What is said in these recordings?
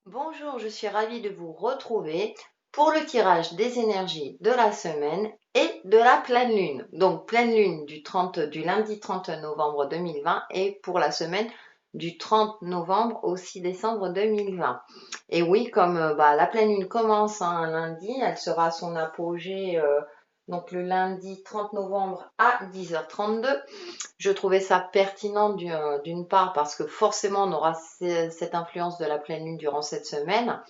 Bonjour, je suis ravie de vous retrouver pour le tirage des énergies de la semaine et de la pleine lune. Donc pleine lune du lundi 30 novembre 2020 et pour la semaine du 30 novembre au 6 décembre 2020. Et oui, comme la pleine lune commence un lundi, elle sera à son apogée donc le lundi 30 novembre à 10h32. Je trouvais ça pertinent d'une part parce que forcément on aura cette influence de la pleine lune durant cette semaine.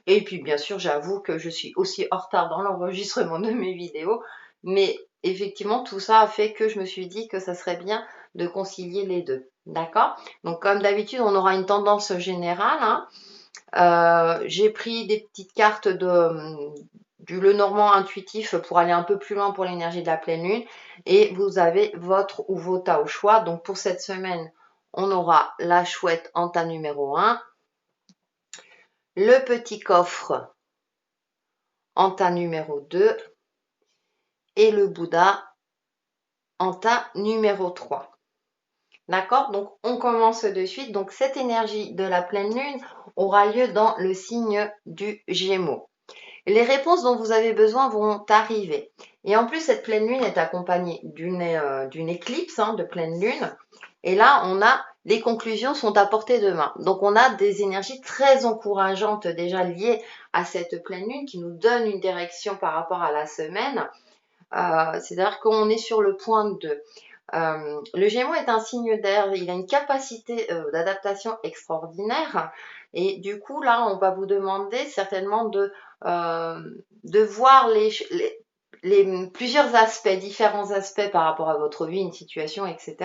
Et puis bien sûr, j'avoue que je suis aussi en retard dans l'enregistrement de mes vidéos. Mais effectivement, tout ça a fait que je me suis dit que ça serait bien de concilier les deux. D'accord? Donc comme d'habitude, on aura une tendance générale, hein. J'ai pris des petites cartes du Lenormand intuitif pour aller un peu plus loin pour l'énergie de la pleine lune. Et vous avez votre ou vos tas au choix. Donc pour cette semaine, on aura la chouette en tas numéro 1, le petit coffre en tas numéro 2 et le Bouddha en tas numéro 3. D'accord? Donc on commence de suite. Donc cette énergie de la pleine lune aura lieu dans le signe du Gémeaux. Les réponses dont vous avez besoin vont arriver. Et en plus, cette pleine lune est accompagnée d'une éclipse de pleine lune. Et là, les conclusions sont à portée de main. Donc, on a des énergies très encourageantes déjà liées à cette pleine lune qui nous donne une direction par rapport à la semaine. C'est-à-dire qu'on est sur le point de... le Gémeaux est un signe d'air, il a une capacité d'adaptation extraordinaire et du coup là on va vous demander certainement de voir plusieurs aspects, différents aspects par rapport à votre vie, une situation, etc.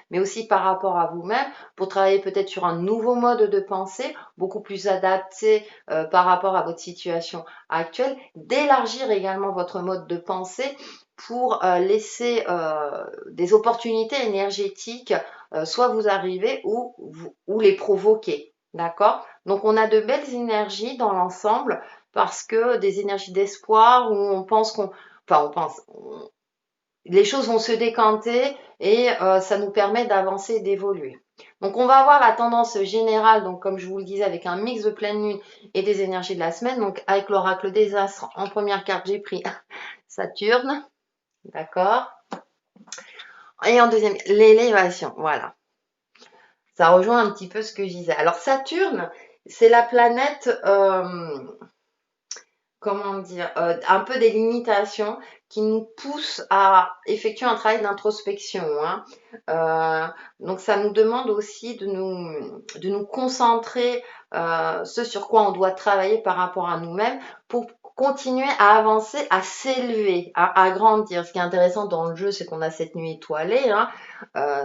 Mais aussi par rapport à vous-même pour travailler peut-être sur un nouveau mode de pensée, beaucoup plus adapté par rapport à votre situation actuelle, d'élargir également votre mode de pensée pour laisser des opportunités énergétiques soit vous arriver ou les provoquer. D'accord? Donc on a de belles énergies dans l'ensemble parce que des énergies d'espoir où on pense les choses vont se décanter et ça nous permet d'avancer et d'évoluer. Donc on va avoir la tendance générale, donc comme je vous le disais, avec un mix de pleine lune et des énergies de la semaine. Donc avec l'oracle des astres, en première carte, j'ai pris Saturne. D'accord. Et en deuxième, l'élévation. Voilà. Ça rejoint un petit peu ce que je disais. Alors, Saturne, c'est la planète, comment dire, un peu des limitations qui nous poussent à effectuer un travail d'introspection, hein. Donc, ça nous demande aussi de nous concentrer ce sur quoi on doit travailler par rapport à nous-mêmes pour continuer à avancer, à s'élever, à grandir. Ce qui est intéressant dans le jeu, c'est qu'on a cette nuit étoilée, hein.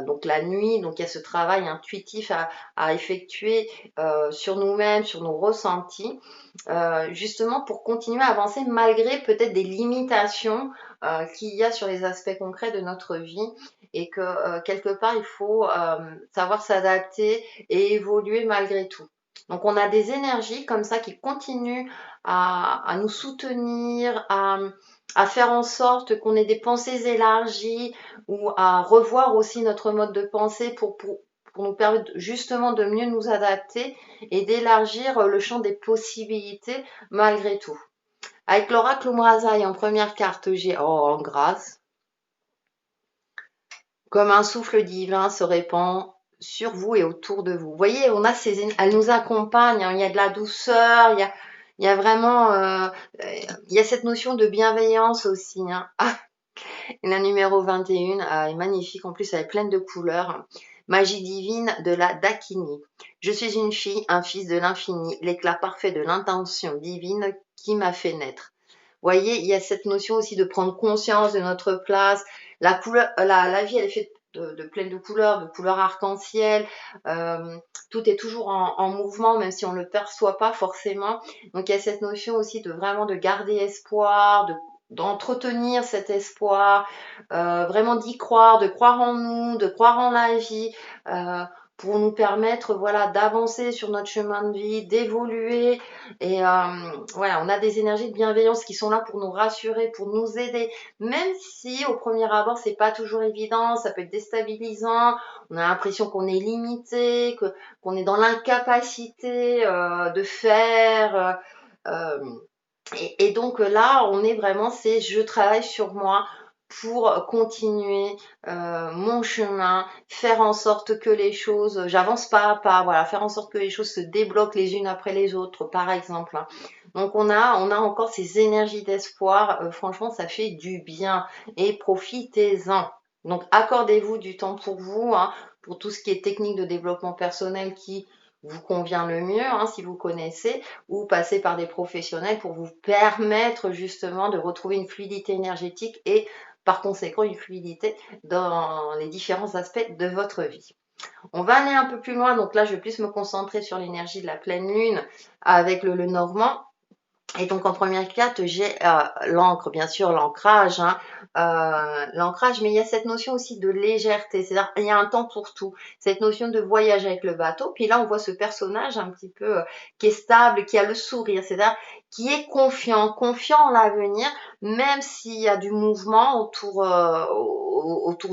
Donc la nuit, donc il y a ce travail intuitif à effectuer sur nous-mêmes, sur nos ressentis, justement pour continuer à avancer malgré peut-être des limitations qu'il y a sur les aspects concrets de notre vie et que quelque part il faut savoir s'adapter et évoluer malgré tout. Donc on a des énergies comme ça qui continuent à nous soutenir, à faire en sorte qu'on ait des pensées élargies ou à revoir aussi notre mode de pensée pour nous permettre justement de mieux nous adapter et d'élargir le champ des possibilités malgré tout. Avec l'oracle Umrazaï en première carte, j'ai en grâce, comme un souffle divin se répand sur vous et autour de vous. Vous voyez, elle nous accompagne, hein, il y a de la douceur, il y a vraiment, il y a cette notion de bienveillance aussi, hein. Ah, et la numéro 21 est magnifique, en plus elle est pleine de couleurs. Magie divine de la Dakini. Je suis une fille, un fils de l'infini, l'éclat parfait de l'intention divine qui m'a fait naître. Vous voyez, il y a cette notion aussi de prendre conscience de notre place. La vie, elle est faite de pleine de couleurs arc-en-ciel. Tout est toujours en mouvement, même si on ne le perçoit pas forcément. Donc il y a cette notion aussi de vraiment de garder espoir, d'entretenir cet espoir, vraiment d'y croire, de croire en nous, de croire en la vie, pour nous permettre, voilà, d'avancer sur notre chemin de vie, d'évoluer. Et voilà, on a des énergies de bienveillance qui sont là pour nous rassurer, pour nous aider, même si au premier abord c'est pas toujours évident, ça peut être déstabilisant. On a l'impression qu'on est limité, qu'on est dans l'incapacité de faire. Et donc là, on est vraiment, c'est je travaille sur moi pour continuer mon chemin, faire en sorte que les choses, j'avance pas à pas, voilà, faire en sorte que les choses se débloquent les unes après les autres, par exemple, hein. Donc on a encore ces énergies d'espoir, franchement, ça fait du bien et profitez-en. Donc accordez-vous du temps pour vous, hein, pour tout ce qui est technique de développement personnel qui vous convient le mieux, hein, si vous connaissez, ou passer par des professionnels pour vous permettre justement de retrouver une fluidité énergétique et par conséquent une fluidité dans les différents aspects de votre vie. On va aller un peu plus loin, donc là je vais plus me concentrer sur l'énergie de la pleine lune avec le Normand. Et donc en première carte, j'ai l'encre, bien sûr, l'ancrage, hein, l'ancrage, mais il y a cette notion aussi de légèreté, c'est-à-dire il y a un temps pour tout, cette notion de voyage avec le bateau. Puis là, on voit ce personnage un petit peu qui est stable, qui a le sourire, c'est-à-dire qui est confiant, confiant en l'avenir, même s'il y a du mouvement autour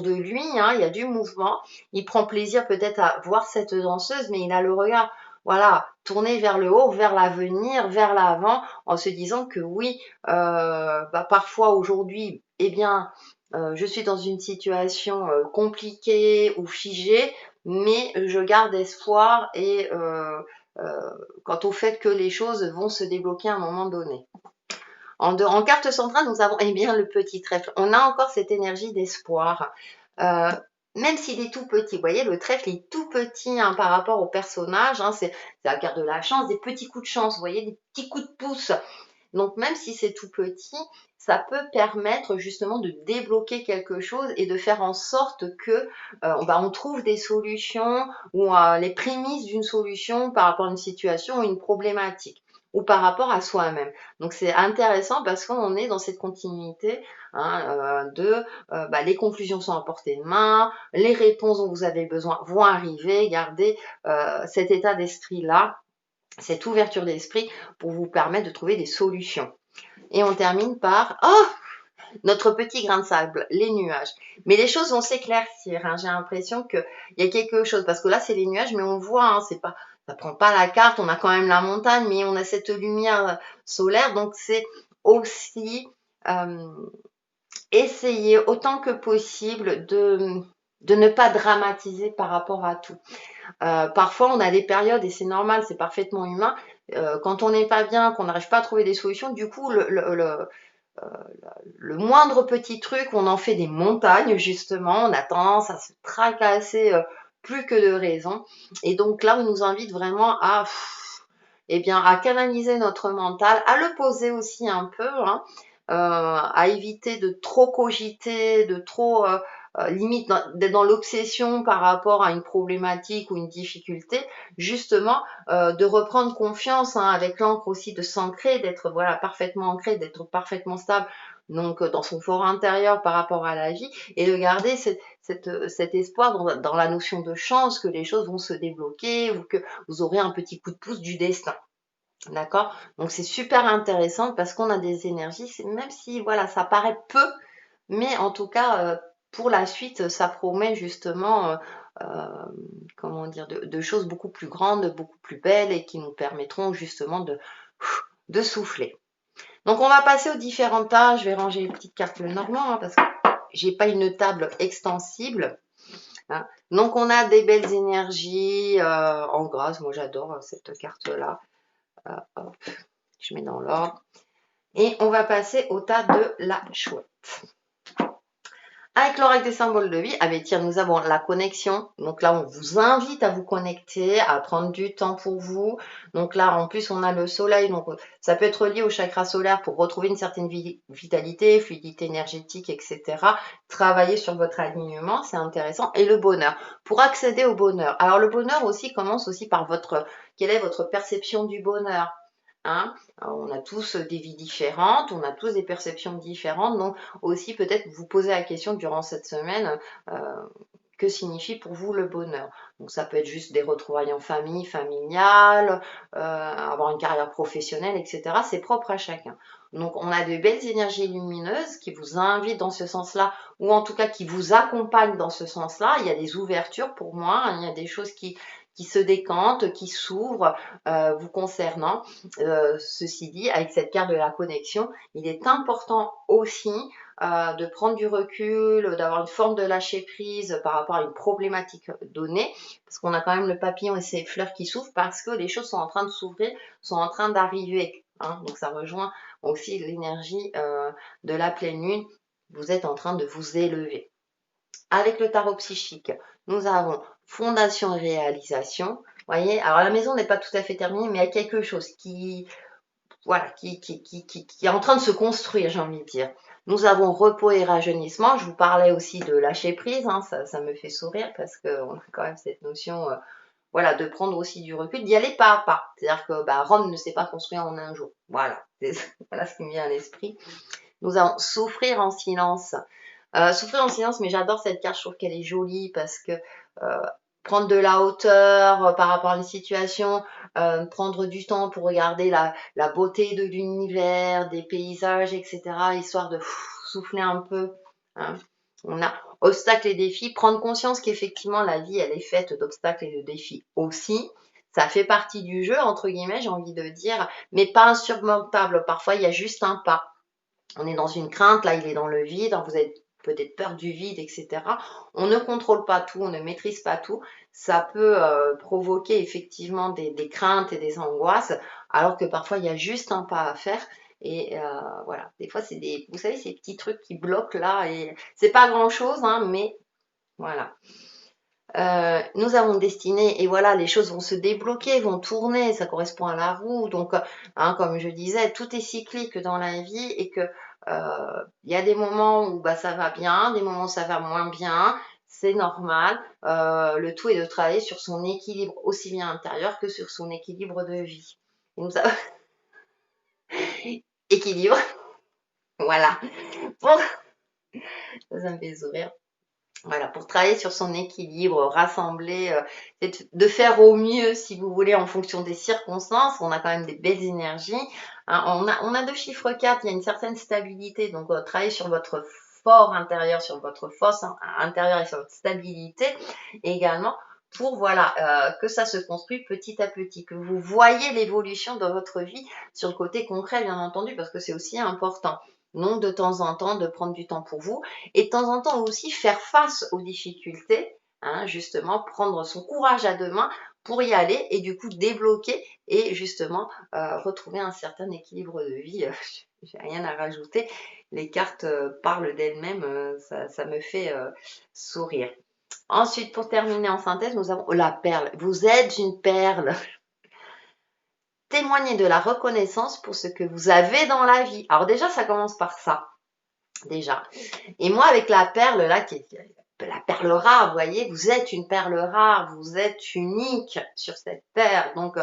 de lui, hein, il y a du mouvement. Il prend plaisir peut-être à voir cette danseuse, mais il a le regard, voilà, tourné vers le haut, vers l'avenir, vers l'avant, en se disant que oui, parfois aujourd'hui, eh bien, je suis dans une situation compliquée ou figée, mais je garde espoir et quant au fait que les choses vont se débloquer à un moment donné. En carte centrale, nous avons eh bien le petit trèfle. On a encore cette énergie d'espoir. Euh, Même s'il est tout petit, vous voyez, le trèfle est tout petit, hein, par rapport au personnage, hein, c'est la carte de la chance, des petits coups de chance, vous voyez, des petits coups de pouce. Donc même si c'est tout petit, ça peut permettre justement de débloquer quelque chose et de faire en sorte que on trouve des solutions ou les prémices d'une solution par rapport à une situation ou une problématique ou par rapport à soi-même. Donc c'est intéressant parce qu'on est dans cette continuité, hein, les conclusions sont à portée de main, les réponses dont vous avez besoin vont arriver, gardez cet état d'esprit-là, cette ouverture d'esprit pour vous permettre de trouver des solutions. Et on termine par notre petit grain de sable, les nuages. Mais les choses vont s'éclaircir, hein. J'ai l'impression qu'il y a quelque chose, parce que là c'est les nuages, mais on voit, hein, c'est pas, ça prend pas la carte, on a quand même la montagne, mais on a cette lumière solaire, donc c'est aussi euh, essayer autant que possible de ne pas dramatiser par rapport à tout. Parfois, on a des périodes, et c'est normal, c'est parfaitement humain, quand on n'est pas bien, qu'on n'arrive pas à trouver des solutions, du coup, le moindre petit truc, on en fait des montagnes, justement, on a tendance à se tracasser plus que de raison. Et donc là, on nous invite vraiment à canaliser notre mental, à le poser aussi un peu, hein, à éviter de trop cogiter, de trop limite d'être dans l'obsession par rapport à une problématique ou une difficulté, justement de reprendre confiance, hein, avec l'encre aussi, de s'ancrer, d'être voilà parfaitement ancré, d'être parfaitement stable, donc dans son fort intérieur par rapport à la vie, et de garder cet espoir dans la notion de chance que les choses vont se débloquer ou que vous aurez un petit coup de pouce du destin. D'accord? Donc c'est super intéressant parce qu'on a des énergies, même si voilà, ça paraît peu, mais en tout cas, pour la suite, ça promet justement, comment dire, de choses beaucoup plus grandes, beaucoup plus belles et qui nous permettront justement de souffler. Donc on va passer aux différents tas. Je vais ranger les petites cartes le normand, hein, parce que j'ai pas une table extensible, hein. Donc on a des belles énergies en grâce. Moi j'adore cette carte-là. Hop, je mets dans l'ordre. Et on va passer au tas de la chouette. Avec l'oracle des symboles de vie, avec tiens, nous avons la connexion. Donc là, on vous invite à vous connecter, à prendre du temps pour vous. Donc là, en plus, on a le soleil. Donc ça peut être lié au chakra solaire pour retrouver une certaine vitalité, fluidité énergétique, etc. Travailler sur votre alignement, c'est intéressant. Et le bonheur, pour accéder au bonheur. Alors le bonheur aussi commence aussi par quelle est votre perception du bonheur, hein? On a tous des vies différentes, on a tous des perceptions différentes, donc aussi peut-être vous poser la question durant cette semaine, que signifie pour vous le bonheur. Donc ça peut être juste des retrouvailles en famille, familiales, avoir une carrière professionnelle, etc. C'est propre à chacun. Donc on a de belles énergies lumineuses qui vous invitent dans ce sens-là, ou en tout cas qui vous accompagnent dans ce sens-là. Il y a des ouvertures pour moi, hein, il y a des choses qui se décantent, qui s'ouvrent vous concernant. Ceci dit, avec cette carte de la connexion, il est important aussi de prendre du recul, d'avoir une forme de lâcher prise par rapport à une problématique donnée, parce qu'on a quand même le papillon et ses fleurs qui s'ouvrent parce que les choses sont en train de s'ouvrir, sont en train d'arriver. Hein, donc ça rejoint aussi l'énergie de la pleine lune. Vous êtes en train de vous élever. Avec le tarot psychique, nous avons fondation et réalisation. Voyez, alors la maison n'est pas tout à fait terminée, mais il y a quelque chose qui, voilà, qui est en train de se construire, j'ai envie de dire. Nous avons repos et rajeunissement. Je vous parlais aussi de lâcher prise, hein, ça me fait sourire parce qu'on a quand même cette notion, voilà, de prendre aussi du recul, d'y aller pas à pas. C'est-à-dire que Rome ne s'est pas construit en un jour. Voilà, voilà ce qui me vient à l'esprit. Nous allons souffrir en silence. Souffrir en silence, mais j'adore cette carte, je trouve qu'elle est jolie parce que prendre de la hauteur par rapport à une situation, prendre du temps pour regarder la beauté de l'univers, des paysages, etc., histoire de souffler un peu. Hein. On a obstacles et défis, prendre conscience qu'effectivement la vie, elle est faite d'obstacles et de défis aussi. Ça fait partie du jeu, entre guillemets, j'ai envie de dire, mais pas insurmontable. Parfois, il y a juste un pas. On est dans une crainte, là, il est dans le vide, vous avez peut-être peur du vide, etc. On ne contrôle pas tout, on ne maîtrise pas tout. Ça peut provoquer effectivement des craintes et des angoisses, alors que parfois, il y a juste un pas à faire. Et voilà, des fois, c'est vous savez, ces petits trucs qui bloquent là, et c'est pas grand-chose, hein, mais voilà. Nous avons destiné, et voilà, les choses vont se débloquer, vont tourner, ça correspond à la roue. Donc, hein, comme je disais, tout est cyclique dans la vie et que il y a des moments où ça va bien, des moments où ça va moins bien, c'est normal. Le tout est de travailler sur son équilibre aussi bien intérieur que sur son équilibre de vie. Et nous avons équilibre, voilà. Bon, ça me fait sourire. Voilà, pour travailler sur son équilibre, rassembler, de faire au mieux, si vous voulez, en fonction des circonstances. On a quand même des belles énergies. Hein, on a 2 chiffres 4, il y a une certaine stabilité. Donc, travailler sur votre fort intérieur, sur votre force intérieure et sur votre stabilité également pour voilà que ça se construit petit à petit, que vous voyez l'évolution de votre vie sur le côté concret, bien entendu, parce que c'est aussi important. Donc, de temps en temps, de prendre du temps pour vous et de temps en temps aussi faire face aux difficultés, hein, justement prendre son courage à deux mains pour y aller et du coup débloquer et justement retrouver un certain équilibre de vie. J'ai rien à rajouter, les cartes parlent d'elles-mêmes, ça me fait sourire. Ensuite, pour terminer en synthèse, nous avons la perle. Vous êtes une perle. Témoignez de la reconnaissance pour ce que vous avez dans la vie. Alors déjà, ça commence par ça. Déjà. Et moi, avec la perle, là, qui est la perle rare, vous voyez, vous êtes une perle rare, vous êtes unique sur cette terre. Donc,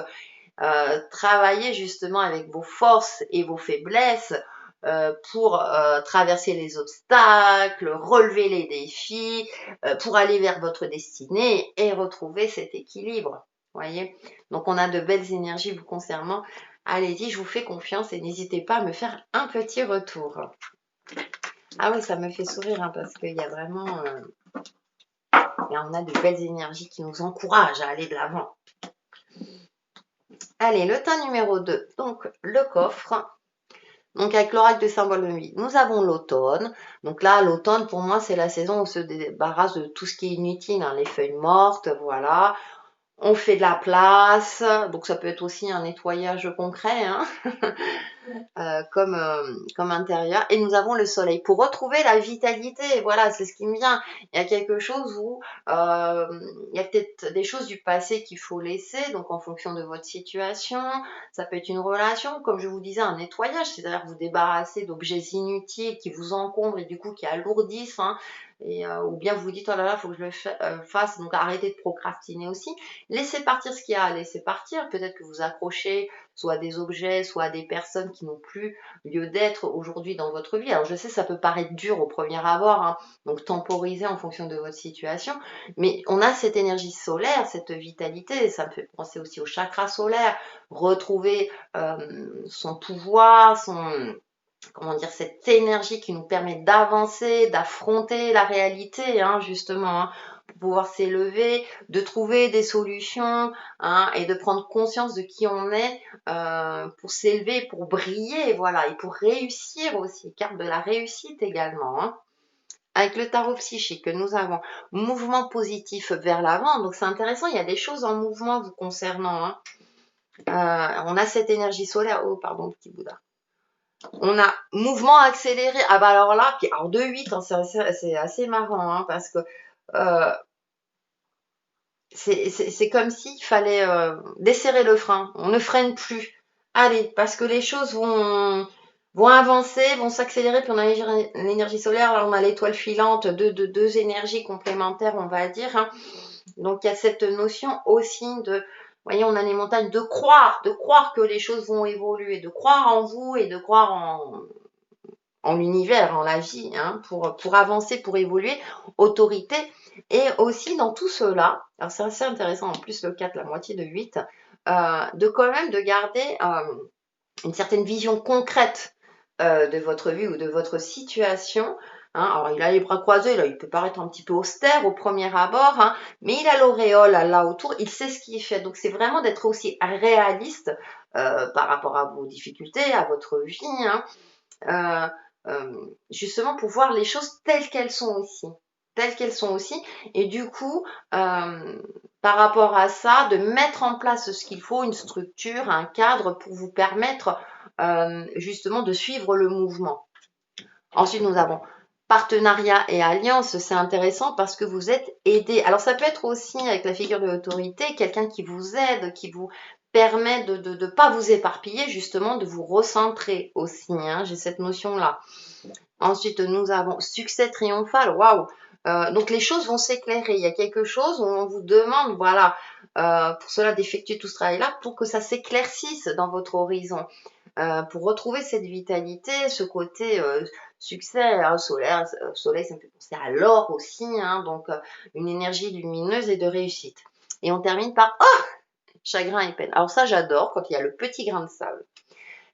travaillez justement avec vos forces et vos faiblesses pour traverser les obstacles, relever les défis, pour aller vers votre destinée et retrouver cet équilibre. Voyez. Donc, on a de belles énergies vous concernant. Allez-y, je vous fais confiance et n'hésitez pas à me faire un petit retour. Ah oui, ça me fait sourire hein, parce qu'il y a vraiment... on a de belles énergies qui nous encouragent à aller de l'avant. Allez, le tas numéro 2, donc le coffre. Donc avec l'oracle de symbole de vie, nous avons l'automne. Donc là, l'automne, pour moi, c'est la saison où on se débarrasse de tout ce qui est inutile, hein, les feuilles mortes, voilà. On fait de la place, donc ça peut être aussi un nettoyage concret, hein. Comme intérieur. Et nous avons le soleil pour retrouver la vitalité. Voilà, c'est ce qui me vient. Il y a quelque chose où il y a peut-être des choses du passé qu'il faut laisser, donc en fonction de votre situation. Ça peut être une relation, comme je vous disais, un nettoyage, c'est-à-dire vous débarrasser d'objets inutiles qui vous encombrent et du coup qui alourdissent. Hein. ou bien vous vous dites, oh là là, il faut que je le fasse, donc arrêtez de procrastiner aussi. Laissez partir ce qu'il y a à laisser partir. Peut-être que vous accrochez soit à des objets, soit à des personnes qui n'ont plus lieu d'être aujourd'hui dans votre vie. Alors je sais, ça peut paraître dur au premier abord, hein, donc temporisez en fonction de votre situation, mais on a cette énergie solaire, cette vitalité, ça me fait penser aussi au chakra solaire, retrouver son pouvoir, comment dire, cette énergie qui nous permet d'avancer, d'affronter la réalité, hein, justement, hein, pour pouvoir s'élever, de trouver des solutions, hein, et de prendre conscience de qui on est pour s'élever, pour briller, voilà, et pour réussir aussi, carte de la réussite également, hein. Avec le tarot psychique que nous avons, mouvement positif vers l'avant, donc c'est intéressant, il y a des choses en mouvement vous concernant, hein. On a cette énergie solaire, oh pardon petit Bouddha. On a mouvement accéléré. Ah bah alors là, puis alors 2-8, hein, c'est assez marrant, hein, parce que euh, c'est comme s'il fallait desserrer le frein. On ne freine plus. Allez, parce que les choses vont avancer, vont s'accélérer, puis on a l'énergie solaire, là on a l'étoile filante, deux énergies complémentaires, on va dire, hein. Donc il y a cette notion aussi de, vous voyez, on a les montagnes, de croire que les choses vont évoluer, de croire en vous et de croire en l'univers, en la vie, hein, pour avancer, pour évoluer, autorité. Et aussi dans tout cela, alors c'est assez intéressant, en plus le 4, la moitié de 8, de quand même de garder une certaine vision concrète de votre vie ou de votre situation. Hein. Alors il a les bras croisés, là il peut paraître un petit peu austère au premier abord, hein, mais il a l'auréole là autour, il sait ce qu'il fait. Donc c'est vraiment d'être aussi réaliste par rapport à vos difficultés, à votre vie, hein, justement pour voir les choses telles qu'elles sont aussi. Telles qu'elles sont aussi. Et du coup, par rapport à ça, de mettre en place ce qu'il faut, une structure, un cadre pour vous permettre justement de suivre le mouvement. Ensuite, nous avons partenariat et alliance, c'est intéressant parce que vous êtes aidé. Alors ça peut être aussi avec la figure de l'autorité, quelqu'un qui vous aide, qui vous permet de ne pas vous éparpiller, justement, de vous recentrer aussi, hein, j'ai cette notion-là. Ensuite, nous avons succès triomphal, waouh. Donc les choses vont s'éclairer. Il y a quelque chose où on vous demande, voilà, pour cela d'effectuer tout ce travail-là pour que ça s'éclaircisse dans votre horizon. Pour retrouver cette vitalité, ce côté succès, hein, solaire, soleil, ça me fait penser à l'or aussi, hein, donc une énergie lumineuse et de réussite. Et on termine par oh, chagrin et peine. Alors ça, j'adore quand il y a le petit grain de sable.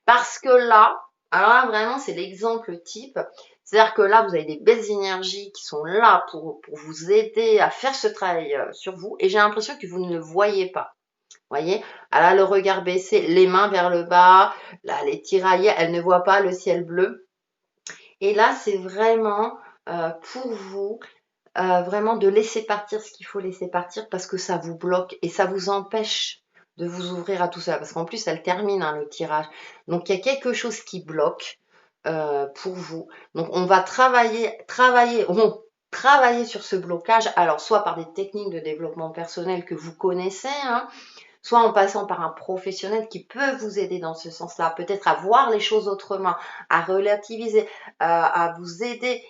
Parce que là, alors là, vraiment, c'est l'exemple type. C'est-à-dire que là, vous avez des belles énergies qui sont là pour vous aider à faire ce travail sur vous. Et j'ai l'impression que vous ne le voyez pas. Voyez, elle a le regard baissé, les mains vers le bas, là, les tiraillées, elle ne voit pas le ciel bleu. Et là, c'est vraiment pour vous, vraiment de laisser partir ce qu'il faut laisser partir parce que ça vous bloque et ça vous empêche de vous ouvrir à tout ça. Parce qu'en plus, elle termine hein, le tirage. Donc, il y a quelque chose qui bloque pour vous. Donc, on va travailler sur ce blocage. Alors, soit par des techniques de développement personnel que vous connaissez, hein, soit en passant par un professionnel qui peut vous aider dans ce sens-là, peut-être à voir les choses autrement, à relativiser, à vous aider.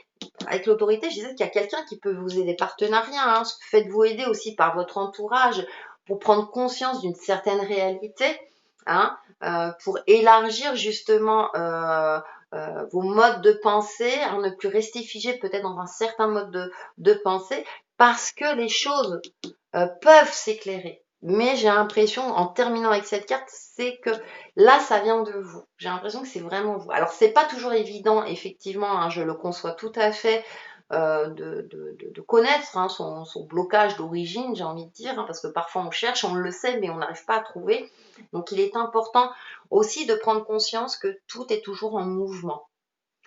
Avec l'autorité, je disais qu'il y a quelqu'un qui peut vous aider, partenariat, hein. Faites-vous aider aussi par votre entourage pour prendre conscience d'une certaine réalité, hein, pour élargir justement vos modes de pensée, hein, ne plus rester figé peut-être dans un certain mode de pensée, parce que les choses peuvent s'éclairer. Mais j'ai l'impression, en terminant avec cette carte, c'est que là, ça vient de vous. J'ai l'impression que c'est vraiment vous. Alors, c'est pas toujours évident, effectivement, hein, je le conçois tout à fait, de connaître hein, son blocage d'origine, j'ai envie de dire, hein, parce que parfois on cherche, on le sait, mais on n'arrive pas à trouver. Donc, il est important aussi de prendre conscience que tout est toujours en mouvement.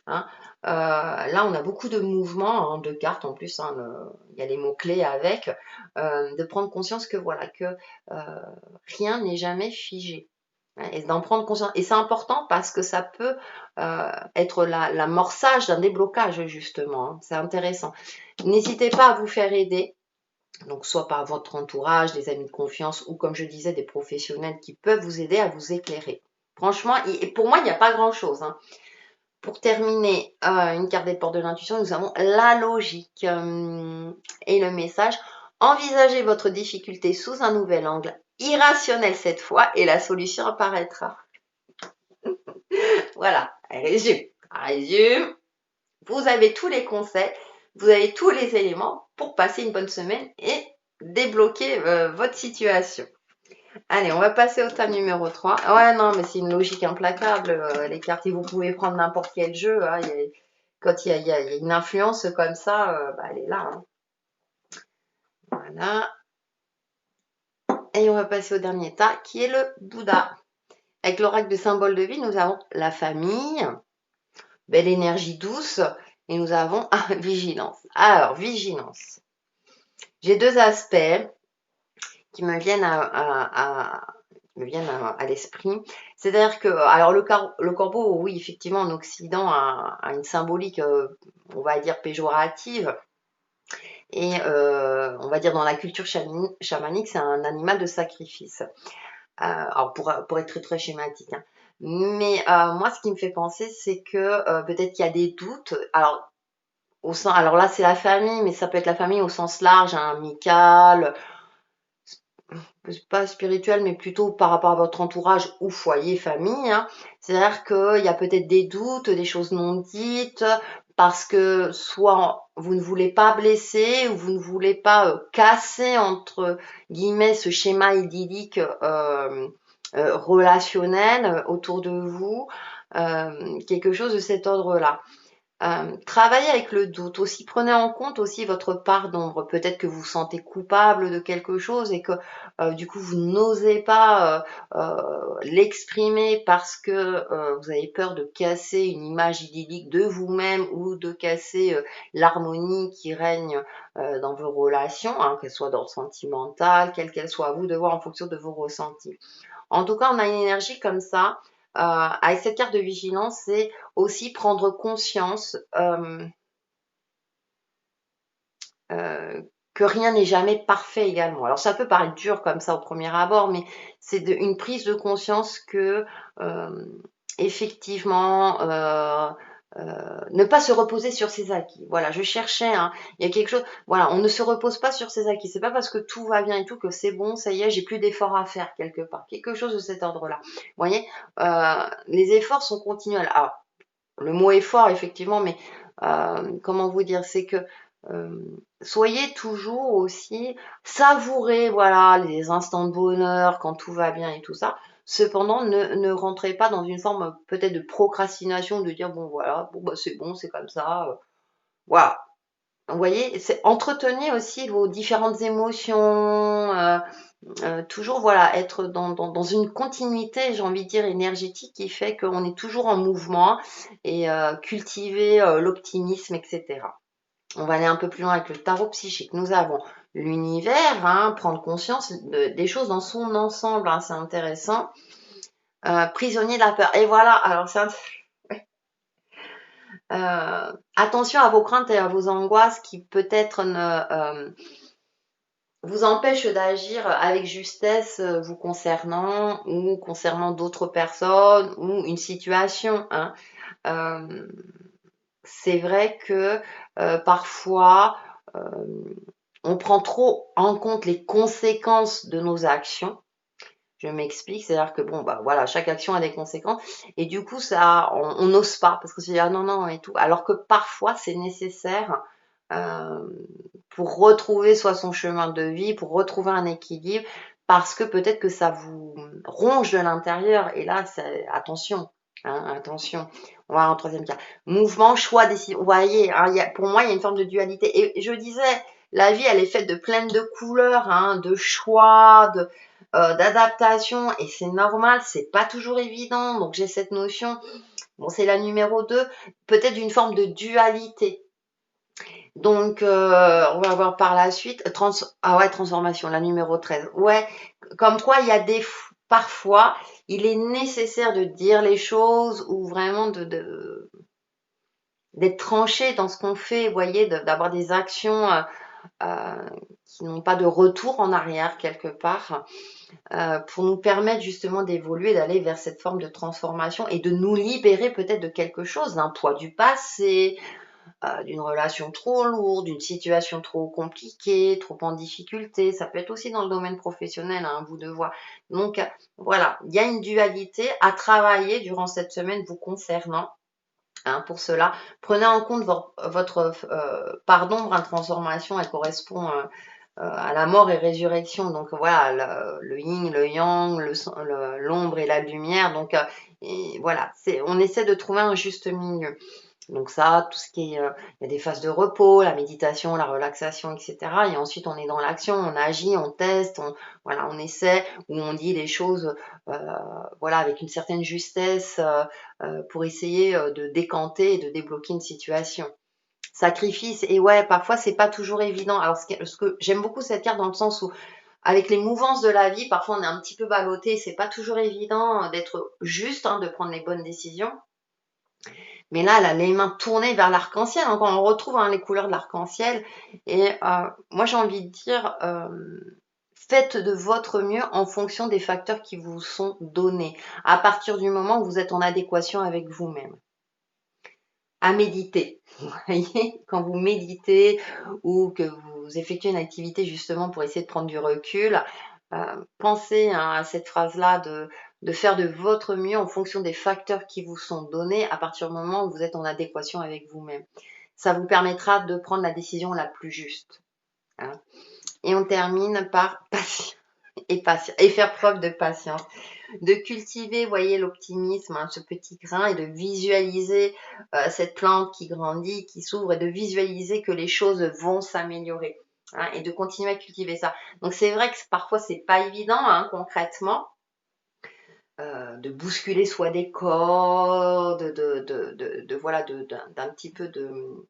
Hein. Là, on a beaucoup de mouvements, hein, de cartes en plus, hein, il y a les mots-clés avec, de prendre conscience que voilà, que rien n'est jamais figé. Hein, et d'en prendre conscience. Et c'est important parce que ça peut être l'amorçage d'un déblocage, justement. Hein. C'est intéressant. N'hésitez pas à vous faire aider. Donc, soit par votre entourage, des amis de confiance, ou comme je disais, des professionnels qui peuvent vous aider à vous éclairer. Franchement, pour moi, il n'y a pas grand-chose. Hein. Pour terminer, une carte des portes de l'intuition, nous avons la logique et le message. Envisagez votre difficulté sous un nouvel angle, irrationnel cette fois, et la solution apparaîtra. Voilà, résume. Vous avez tous les conseils, vous avez tous les éléments pour passer une bonne semaine et débloquer votre situation. Allez, on va passer au thème numéro 3. Ouais, non, mais c'est une logique implacable, les cartes. Et vous pouvez prendre n'importe quel jeu. Hein, quand il y a une influence comme ça, bah, elle est là. Hein. Voilà. Et on va passer au dernier tas, qui est le Bouddha. Avec l'oracle de symbole de vie, nous avons la famille, belle énergie douce, et nous avons vigilance. Alors, vigilance. J'ai deux aspects qui me viennent à l'esprit. C'est-à-dire que, alors le corbeau, oui, effectivement, en Occident, a une symbolique, on va dire, péjorative. Et on va dire dans la culture chamanique, c'est un animal de sacrifice. Alors pour être très très schématique. Hein. Mais moi, ce qui me fait penser, c'est que peut-être qu'il y a des doutes. Alors là, c'est la famille, mais ça peut être la famille au sens large, hein, amical, pas spirituel, mais plutôt par rapport à votre entourage ou foyer, famille. Hein. C'est-à-dire qu'il y a peut-être des doutes, des choses non dites, parce que soit vous ne voulez pas blesser ou vous ne voulez pas casser, entre guillemets, ce schéma idyllique relationnel autour de vous, quelque chose de cet ordre-là. Travaillez avec le doute. Aussi, prenez en compte aussi votre part d'ombre. Peut-être que vous vous sentez coupable de quelque chose et que du coup vous n'osez pas l'exprimer parce que vous avez peur de casser une image idyllique de vous-même ou de casser l'harmonie qui règne dans vos relations, hein, qu'elle soit dans le sentimental, quelle qu'elle soit, à vous de voir en fonction de vos ressentis. En tout cas, on a une énergie comme ça. Avec cette carte de vigilance, c'est aussi prendre conscience que rien n'est jamais parfait également. Alors ça peut paraître dur comme ça au premier abord, mais c'est une prise de conscience que effectivement ne pas se reposer sur ses acquis. Voilà, je cherchais, hein, il y a quelque chose, voilà, on ne se repose pas sur ses acquis. C'est pas parce que tout va bien et tout que c'est bon, ça y est, j'ai plus d'efforts à faire quelque part. Quelque chose de cet ordre-là. Vous voyez, les efforts sont continuels. Alors, le mot effort, effectivement, mais comment vous dire, c'est que soyez toujours aussi savourez, voilà, les instants de bonheur quand tout va bien et tout ça. Cependant, ne rentrez pas dans une forme peut-être de procrastination, de dire bon voilà, bon bah c'est comme ça, voilà. Vous voyez, entretenez aussi vos différentes émotions, toujours voilà, être dans une continuité, j'ai envie de dire, énergétique qui fait qu'on est toujours en mouvement et cultiver l'optimisme, etc. On va aller un peu plus loin avec le tarot psychique. Nous avons l'univers, hein, prendre conscience des choses dans son ensemble, hein, c'est intéressant. Prisonnier de la peur. Et voilà, alors attention à vos craintes et à vos angoisses qui peut-être ne vous empêchent d'agir avec justesse vous concernant ou concernant d'autres personnes ou une situation. Hein. C'est vrai que parfois on prend trop en compte les conséquences de nos actions. Je m'explique, c'est-à-dire que bon, bah voilà, chaque action a des conséquences, et du coup, ça, on n'ose pas, parce qu'on se dit, ah non, non, et tout, alors que parfois, c'est nécessaire pour retrouver soit son chemin de vie, pour retrouver un équilibre, parce que peut-être que ça vous ronge de l'intérieur, et là, attention, hein, attention. On va voir en troisième cas. Mouvement, choix, décision. Vous voyez, hein, pour moi, il y a une forme de dualité. Et je disais, la vie, elle est faite de plein de couleurs, hein, de choix, d'adaptation, et c'est normal, c'est pas toujours évident. Donc j'ai cette notion, bon, c'est la numéro 2, peut-être d'une forme de dualité. Donc on va voir par la suite, transformation, la numéro 13. Ouais, comme quoi il y a parfois, il est nécessaire de dire les choses ou vraiment d'être tranché dans ce qu'on fait, vous voyez, d'avoir des actions qui n'ont pas de retour en arrière quelque part, pour nous permettre justement d'évoluer, d'aller vers cette forme de transformation et de nous libérer peut-être de quelque chose, d'un poids du passé, d'une relation trop lourde, d'une situation trop compliquée, trop en difficulté. Ça peut être aussi dans le domaine professionnel, hein, à vous de voir. Donc voilà, il y a une dualité à travailler durant cette semaine vous concernant. Hein, pour cela, prenez en compte votre part d'ombre, transformation, elle correspond à la mort et résurrection. Donc voilà, le yin, le yang, l'ombre et la lumière. Donc et voilà, on essaie de trouver un juste milieu. Donc ça, tout ce qui est, il y a des phases de repos, la méditation, la relaxation, etc. Et ensuite, on est dans l'action, on agit, on teste, voilà, on essaie, ou on dit les choses, voilà, avec une certaine justesse, pour essayer de décanter et de débloquer une situation. Sacrifice, et ouais, parfois c'est pas toujours évident. Alors ce que j'aime beaucoup cette carte dans le sens où avec les mouvances de la vie, parfois on est un petit peu ballotté, c'est pas toujours évident d'être juste, hein, de prendre les bonnes décisions. Mais là, elle a les mains tournées vers l'arc-en-ciel. Donc, on retrouve, hein, les couleurs de l'arc-en-ciel. Et moi, j'ai envie de dire, faites de votre mieux en fonction des facteurs qui vous sont donnés. À partir du moment où vous êtes en adéquation avec vous-même. À méditer. Vous voyez, quand vous méditez ou que vous effectuez une activité justement pour essayer de prendre du recul, pensez, hein, à cette phrase-là de faire de votre mieux en fonction des facteurs qui vous sont donnés à partir du moment où vous êtes en adéquation avec vous-même. Ça vous permettra de prendre la décision la plus juste. Hein. Et on termine par patience et faire preuve de patience. De cultiver, voyez, l'optimisme, hein, ce petit grain, et de visualiser cette plante qui grandit, qui s'ouvre, et de visualiser que les choses vont s'améliorer. Hein, et de continuer à cultiver ça. Donc c'est vrai que parfois c'est pas évident, hein, concrètement, de bousculer soit des cordes, voilà, d'un petit peu de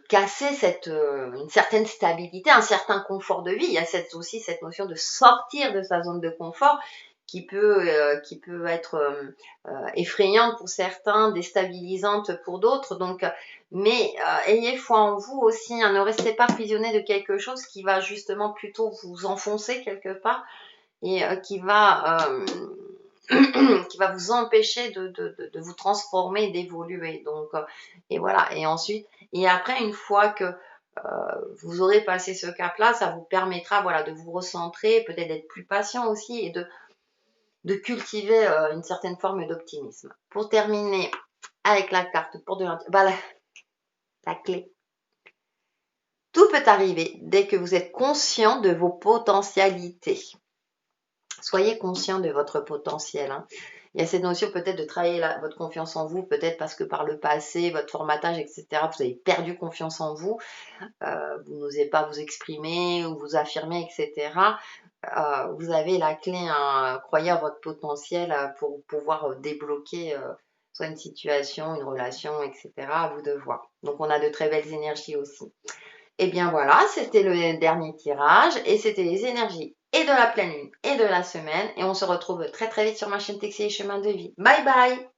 casser une certaine stabilité, un certain confort de vie. Il y a aussi cette notion de sortir de sa zone de confort qui peut être effrayante pour certains, déstabilisante pour d'autres. Donc, mais ayez foi en vous aussi, hein, ne restez pas prisonnier de quelque chose qui va justement plutôt vous enfoncer quelque part et qui va qui va vous empêcher de vous transformer, d'évoluer. Donc, et voilà. Et ensuite, et après, une fois que vous aurez passé ce cap-là, ça vous permettra, voilà, de vous recentrer, peut-être d'être plus patient aussi et de cultiver une certaine forme d'optimisme. Pour terminer avec la carte pour de la clé. Tout peut arriver dès que vous êtes conscient de vos potentialités. Soyez conscient de votre potentiel. Hein. Il y a cette notion peut-être de travailler votre confiance en vous, peut-être parce que par le passé, votre formatage, etc., vous avez perdu confiance en vous, vous n'osez pas vous exprimer ou vous affirmer, etc. Vous avez la clé, hein, croyez à votre potentiel pour pouvoir débloquer soit une situation, une relation, etc. À vous de voir. Donc on a de très belles énergies aussi. Et bien voilà, c'était le dernier tirage et c'était les énergies et de la pleine lune et de la semaine. Et on se retrouve très très vite sur ma chaîne Texi et Chemin de Vie. Bye bye!